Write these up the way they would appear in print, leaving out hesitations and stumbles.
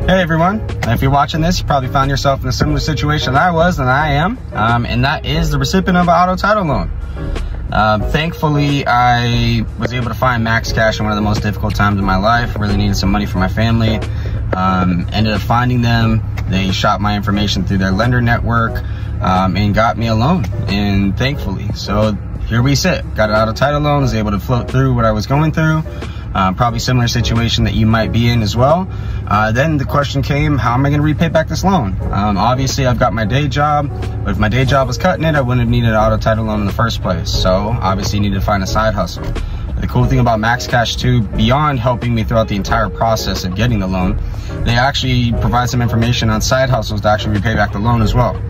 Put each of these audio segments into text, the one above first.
Hey everyone, if you're watching this, you probably found yourself in a similar situation that I was and I am, and that is the recipient of an auto title loan. Thankfully, I was able to find max cash in one of the most difficult times in my life. I really needed some money for my family. Ended up finding them. They shot my information through their lender network and got me a loan, and thankfully. So here we sit, got an auto title loan, was able to float through what I was going through. Probably similar situation that you might be in as well. Then the question came, how am I going to repay back this loan? Obviously, I've got my day job, but if my day job was cutting it, I wouldn't have needed an auto title loan in the first place. So obviously, you need to find a side hustle. The cool thing about Max Cash too, beyond helping me throughout the entire process of getting the loan, they actually provide some information on side hustles to actually repay back the loan as well.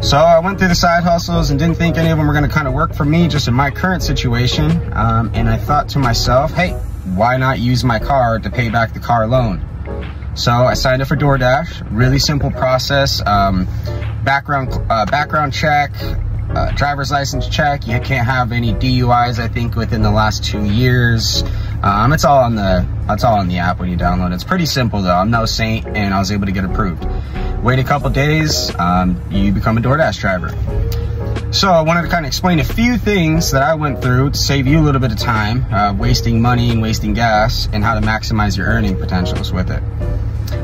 So I went through the side hustles and didn't think any of them were going to kind of work for me just in my current situation. And I thought to myself, hey, why not use my car to pay back the car loan? So I signed up for DoorDash. Really simple process. Background check, driver's license check. You can't have any DUIs, I think, within the last 2 years. It's all on the app when you download it. It's pretty simple though. I'm no saint, and I was able to get approved. Wait a couple days, you become a DoorDash driver. So I wanted to kind of explain a few things that I went through to save you a little bit of time, wasting money and wasting gas, and how to maximize your earning potentials with it.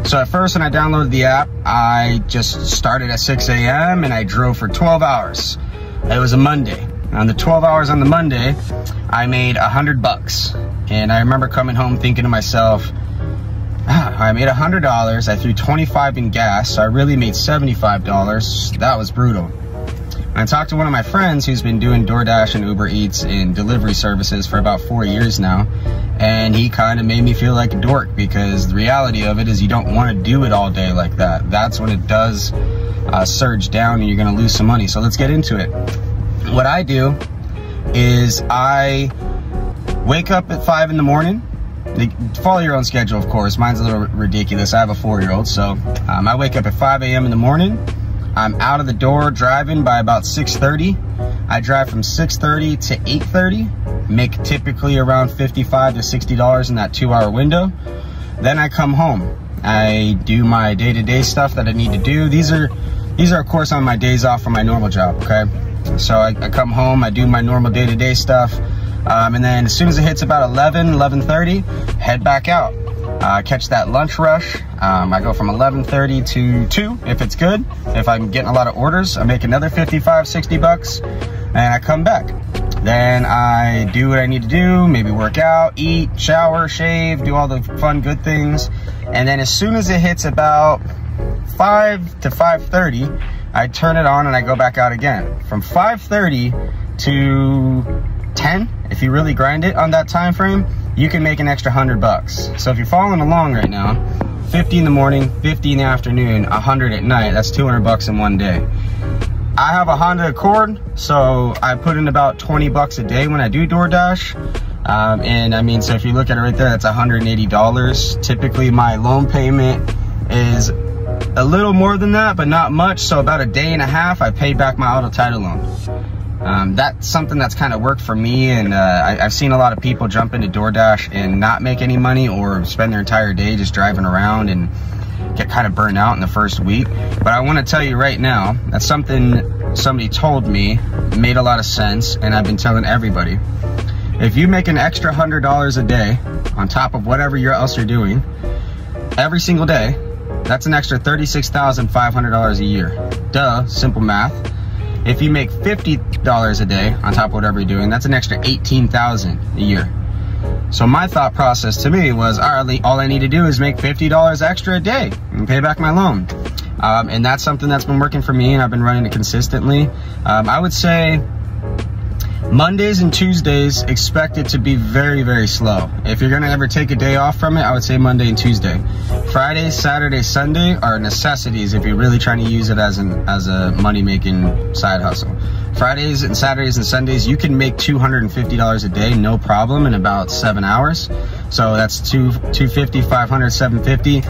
So at first, when I downloaded the app, I just started at 6 a.m. and I drove for 12 hours. It was a Monday. On the 12 hours on the Monday, I made $100. And I remember coming home thinking to myself, I made $100. I threw $25 in gas, so I really made $75. That was brutal. I talked to one of my friends who's been doing DoorDash and Uber Eats and delivery services for about 4 years now, and he kind of made me feel like a dork, because the reality of it is you don't want to do it all day like that. That's when it does surge down and you're going to lose some money. So let's get into it. What I do is I wake up at 5 in the morning. Follow your own schedule, of course. Mine's a little ridiculous. I have a 4-year-old, so I wake up at 5 a.m. in the morning. I'm out of the door driving by about 6:30. I drive from 6:30 to 8:30, make typically around $55 to $60 in that 2-hour window. Then I come home. I do my day-to-day stuff that I need to do. These are of course on my days off from my normal job, okay? So I come home, I do my normal day-to-day stuff, and then as soon as it hits about 11:30, head back out. Catch that lunch rush. I go from 11:30 to 2 if it's good. If I'm getting a lot of orders, I make another $55, $60, and I come back. Then I do what I need to do, maybe work out, eat, shower, shave, do all the fun, good things. And then as soon as it hits about 5 to 5:30, I turn it on and I go back out again. From 5:30 to 10, if you really grind it on that time frame, you can make an extra $100. So if you're following along right now, 50 in the morning, 50 in the afternoon, 100 at night, that's $200 in one day. I have a Honda Accord, so I put in about $20 a day when I do DoorDash. And I mean, so if you look at it right there, that's $180. Typically my loan payment is a little more than that, but not much. So about a day and a half, I paid back my auto title loan. That's something that's kind of worked for me, and I've seen a lot of people jump into DoorDash and not make any money, or spend their entire day just driving around and get kind of burnt out in the first week. But I want to tell you right now, that's something somebody told me, made a lot of sense, and I've been telling everybody. If you make an extra $100 a day on top of whatever else you're doing every single day, that's an extra $36,500 a year. Duh, simple math. If you make $50 a day on top of whatever you're doing, that's an extra $18,000 a year. So my thought process to me was, all I need to do is make $50 extra a day and pay back my loan. And that's something that's been working for me, and I've been running it consistently. I would say Mondays and Tuesdays expect it to be very, very slow. If you're gonna ever take a day off from it, I would say Monday and Tuesday. Friday, Saturday, Sunday are necessities if you're really trying to use it as a money-making side hustle. Fridays and Saturdays and Sundays, you can make $250 a day, no problem, in about 7 hours. So that's $250, $500, $750.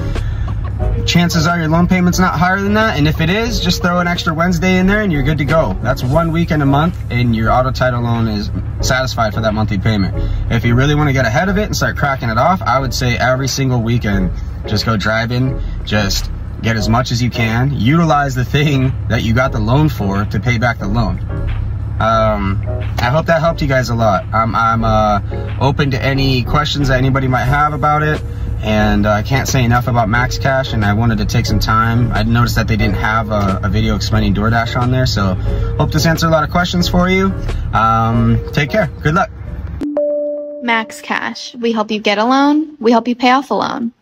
chances are your loan payment's not higher than that, and if it is, just throw an extra Wednesday in there and you're good to go. That's 1 weekend a month and your auto title loan is satisfied for that monthly payment. If you really want to get ahead of it and start cracking it off, I would say every single weekend just go driving, just get as much as you can, utilize the thing that you got the loan for to pay back the loan. I hope that helped you guys a lot. I'm open to any questions that anybody might have about it, and I can't say enough about Max Cash, and I wanted to take some time. I noticed that they didn't have a video explaining DoorDash on there, so hope this answered a lot of questions for you. Take care. Good luck. Max Cash. We help you get a loan. We help you pay off a loan.